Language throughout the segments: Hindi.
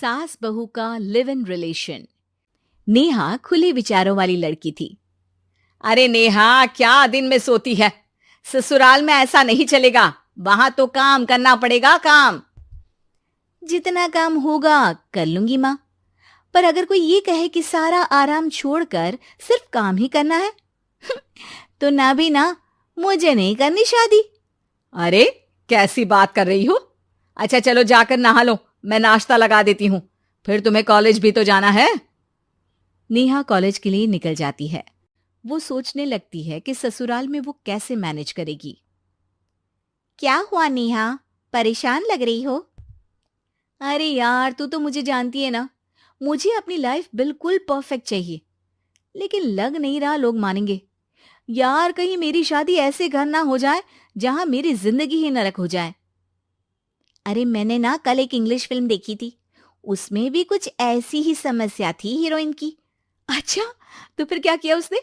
सास बहू का लिव इन रिलेशन। नेहा खुले विचारों वाली लड़की थी। अरे नेहा, क्या दिन में सोती है? ससुराल में ऐसा नहीं चलेगा, वहां तो काम करना पड़ेगा। काम जितना काम होगा कर लूंगी माँ, पर अगर कोई ये कहे कि सारा आराम छोड़कर सिर्फ काम ही करना है तो ना भी ना, मुझे नहीं करनी शादी। अरे कैसी बात कर रही हो? अच्छा चलो जाकर नहा लो, मैं नाश्ता लगा देती हूँ, फिर तुम्हें कॉलेज भी तो जाना है। नेहा कॉलेज के लिए निकल जाती है। वो सोचने लगती है कि ससुराल में वो कैसे मैनेज करेगी। क्या हुआ नेहा, परेशान लग रही हो? अरे यार, तू तो मुझे जानती है ना, मुझे अपनी लाइफ बिल्कुल परफेक्ट चाहिए, लेकिन लग नहीं रहा लोग मानेंगे। यार, कहीं मेरी शादी ऐसे घर ना हो जाए जहां मेरी जिंदगी ही नरक हो जाए। अरे मैंने ना कल एक इंग्लिश फिल्म देखी थी, उसमें भी कुछ ऐसी ही समस्या थी हीरोइन की। अच्छा, तो फिर क्या किया उसने?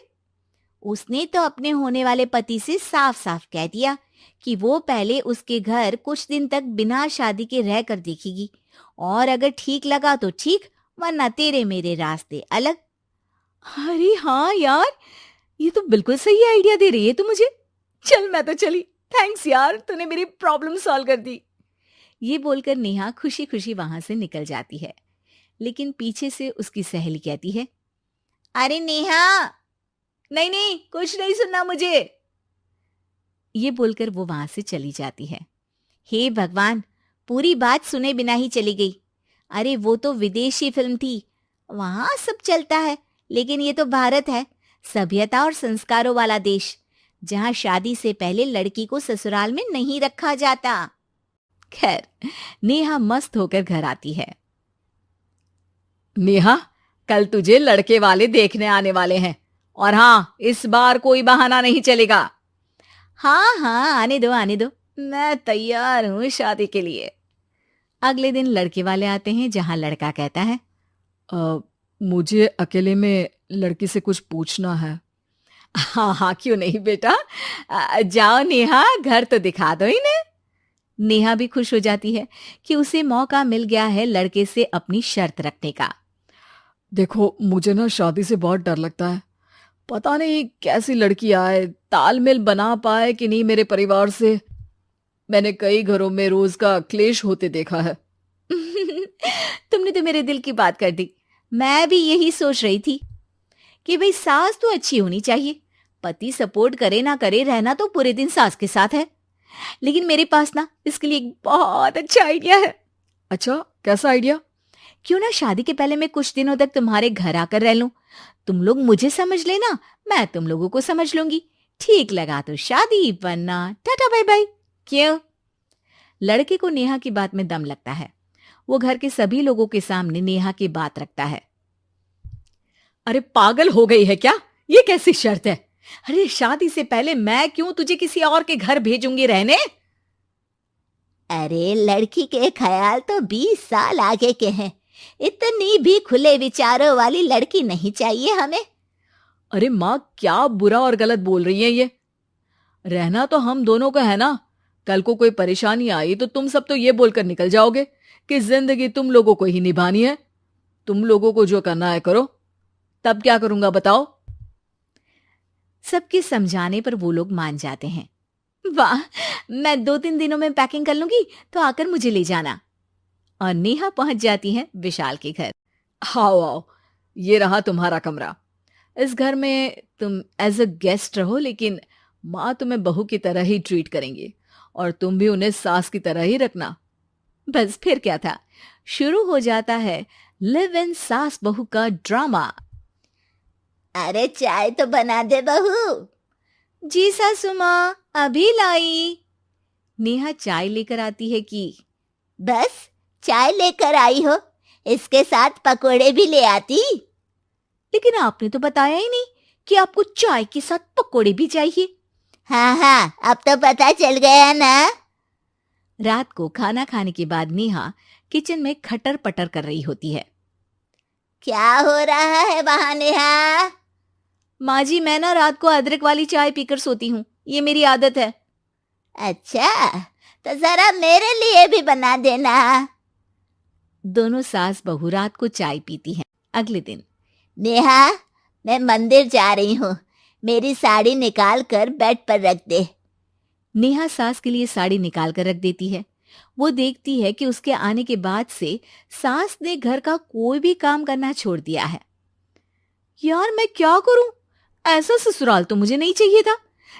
उसने तो अपने होने वाले पति से साफ साफ कह दिया कि वो पहले उसके घर कुछ दिन तक बिना शादी के रह कर देखेगी, और अगर ठीक लगा तो ठीक, वरना तेरे मेरे रास्ते अलग। अरे हाँ यार, ये तो बिल्कुल सही आइडिया दे रही है तू मुझे। चल मैं तो चली, थैंक्स यार, तूने मेरी प्रॉब्लम सॉल्व कर दी। ये बोलकर नेहा खुशी खुशी वहां से निकल जाती है, लेकिन पीछे से उसकी सहेली कहती है, अरे नेहा, नहीं नहीं, कुछ नहीं सुनना मुझे। ये बोलकर वो वहां से चली जाती है। हे भगवान, पूरी बात सुने बिना ही चली गई। अरे वो तो विदेशी फिल्म थी, वहां सब चलता है, लेकिन ये तो भारत है, सभ्यता और संस्कारों वाला देश, जहां शादी से पहले लड़की को ससुराल में नहीं रखा जाता। खैर, नेहा मस्त होकर घर आती है। नेहा, कल तुझे लड़के वाले देखने आने वाले हैं, और हाँ, इस बार कोई बहाना नहीं चलेगा। हाँ हाँ, आने दो आने दो, मैं तैयार हूं शादी के लिए। अगले दिन लड़के वाले आते हैं, जहां लड़का कहता है, मुझे अकेले में लड़की से कुछ पूछना है। हाँ हाँ, क्यों नहीं बेटा, जाओ नेहा, घर तो दिखा दो इन्हें। नेहा भी खुश हो जाती है कि उसे मौका मिल गया है लड़के से अपनी शर्त रखने का। देखो, मुझे ना शादी से बहुत डर लगता है, पता नहीं कैसी लड़की आए, तालमेल बना पाए कि नहीं मेरे परिवार से। मैंने कई घरों में रोज का क्लेश होते देखा है। तुमने तो मेरे दिल की बात कर दी। मैं भी यही सोच रही थी कि भाई सास तो अच्छी होनी चाहिए, पति सपोर्ट करे ना करे, रहना तो पूरे दिन सास के साथ है। लेकिन मेरे पास ना इसके लिए एक बहुत अच्छा आइडिया है। अच्छा, कैसा आइडिया? क्यों ना शादी के पहले मैं कुछ दिनों तक तुम्हारे घर आकर रह लूं, तुम लोग मुझे समझ लेना, मैं तुम लोगों को समझ लूंगी। ठीक लगा तो शादी, वरना टाटा बाय बाय। क्यों? लड़के को नेहा की बात में दम लगता है। वो घर के सभी लोगों के सामने नेहा की बात रखता है। अरे पागल हो गई है क्या? ये कैसी शर्त है? अरे शादी से पहले मैं क्यों तुझे किसी और के घर भेजूंगी रहने? अरे लड़की के ख्याल तो 20 साल आगे के हैं, इतनी भी खुले विचारों वाली लड़की नहीं चाहिए हमें। अरे माँ, क्या बुरा और गलत बोल रही है ये? रहना तो हम दोनों का है ना। कल को कोई परेशानी आई तो तुम सब तो ये बोलकर निकल जाओगे कि जिंदगी तुम लोगों को ही निभानी है, तुम लोगों को जो करना है करो। तब क्या करूंगा बताओ? सबके समझाने पर वो लोग मान जाते हैं। वाह, मैं 2-3 दिनों में पैकिंग कर लूंगी, तो आकर मुझे ले जाना। और नेहा पहुंच जाती है विशाल के घर। आओ आओ, ये रहा तुम्हारा कमरा। इस घर में तुम एज अ गेस्ट रहो, लेकिन माँ तुम्हें बहू की तरह ही ट्रीट करेंगी, और तुम भी उन्हें सास की तरह ही रखना। बस फिर क्या था, शुरू हो जाता है लिव इन सास बहू का ड्रामा। अरे चाय तो बना दे बहू। जी सासू माँ, अभी लाई। नेहा चाय लेकर आती है कि बस चाय लेकर आई हो, इसके साथ पकोड़े भी ले आती। लेकिन आपने तो बताया ही नहीं कि आपको चाय के साथ पकोड़े भी चाहिए। हाँ हाँ, अब तो पता चल गया ना। रात को खाना खाने के बाद नेहा किचन में खटर पटर कर रही होती है। क्या हो रहा है वहां नेहा? माँ जी, मैं ना रात को अदरक वाली चाय पीकर सोती हूँ, ये मेरी आदत है। अच्छा, तो जरा मेरे लिए भी बना देना। दोनों सास बहू रात को चाय पीती हैं। अगले दिन, नेहा, मैं मंदिर जा रही हूँ, मेरी साड़ी निकाल कर बेड पर रख दे। नेहा सास के लिए साड़ी निकाल कर रख देती है। वो देखती है कि उसके आने के बाद से सास ने घर का कोई भी काम करना छोड़ दिया है। यार मैं क्या करूं? ऐसा ससुराल तो मुझे नहीं चाहिए था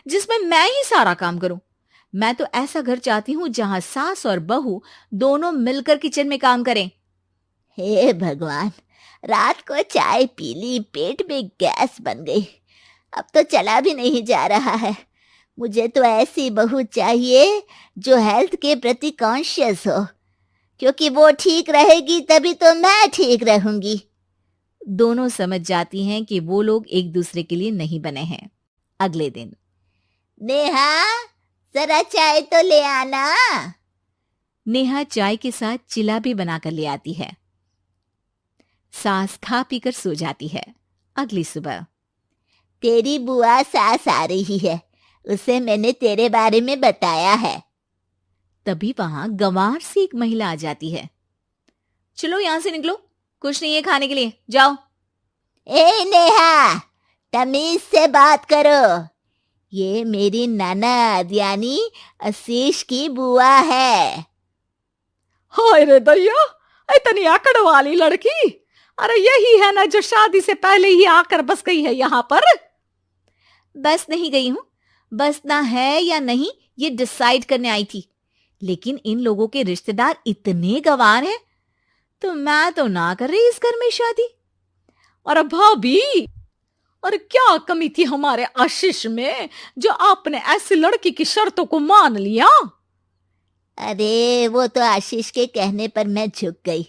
जिसमें मैं ही सारा काम करूं। मैं तो ऐसा घर चाहती हूं जहां सास और बहू दोनों मिलकर किचन में काम करें। हे भगवान, रात को चाय पी ली, पेट में गैस बन गई, अब तो चला भी नहीं जा रहा है। मुझे तो ऐसी बहू चाहिए जो हेल्थ के प्रति कॉन्शियस हो, क्योंकि वो ठीक रहेगी तभी तो मैं ठीक रहूंगी। दोनों समझ जाती हैं कि वो लोग एक दूसरे के लिए नहीं बने हैं। अगले दिन, नेहा, जरा चाय तो ले आना। नेहा चाय के साथ चिला भी बनाकर ले आती है। सास खा पीकर सो जाती है। अगली सुबह, तेरी बुआ सास आ रही है, उसे मैंने तेरे बारे में बताया है। तभी वहां गंवार से एक महिला आ जाती है। चलो यहां से निकलो, कुछ नहीं है खाने के लिए, जाओ। ए नेहा, तमीज से बात करो, ये मेरी ननद यानी आशीष की बुआ है। हाय रे दैया, इतनी आकड़ वाली लड़की! अरे यही है ना जो शादी से पहले ही आकर बस गई है यहाँ पर। बस नहीं गई हूं, बसना है या नहीं ये डिसाइड करने आई थी, लेकिन इन लोगों के रिश्तेदार इतने गंवार हैं तो मैं तो ना कर रही इस घर में शादी। और भाभी, और क्या कमी थी हमारे आशीष में जो आपने ऐसी लड़की की शर्तों को मान लिया? अरे वो तो आशीष के कहने पर मैं झुक गई,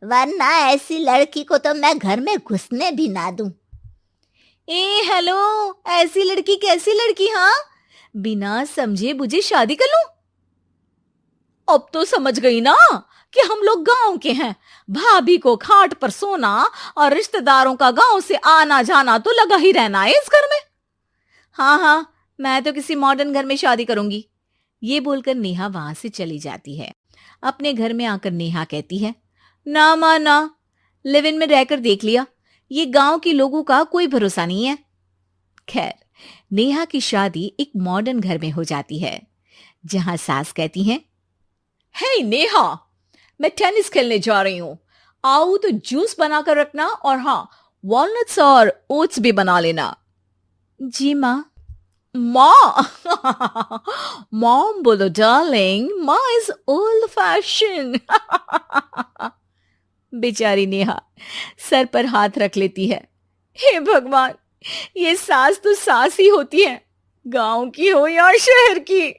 वरना ऐसी लड़की को तो मैं घर में घुसने भी ना दूं। ए हेलो, ऐसी लड़की कैसी लड़की? हाँ, बिना समझे बुझे शादी कर लूं? अब तो समझ गई ना कि हम लोग गांव के हैं। भाभी को खाट पर सोना और रिश्तेदारों का गांव से आना जाना तो लगा ही रहना है इस घर में। हाँ हाँ, मैं तो किसी मॉडर्न घर में शादी करूंगी। ये बोलकर नेहा वहां से चली जाती है। अपने घर में आकर नेहा कहती है, ना मां ना, लिव इन में रहकर देख लिया, ये गांव के लोगों का कोई भरोसा नहीं है। खैर, नेहा की शादी एक मॉडर्न घर में हो जाती है जहां सास कहती हैं, हे नेहा, मैं टेनिस खेलने जा रही हूं, आओ तो जूस बनाकर रखना, और हाँ, वॉलनट्स और ओट्स भी बना लेना। जी माँ। माँ मॉम बोलो डार्लिंग, माँ इज ओल्ड फैशन। बेचारी नेहा सर पर हाथ रख लेती है। हे भगवान, ये सास तो सास ही होती है, गांव की हो या शहर की।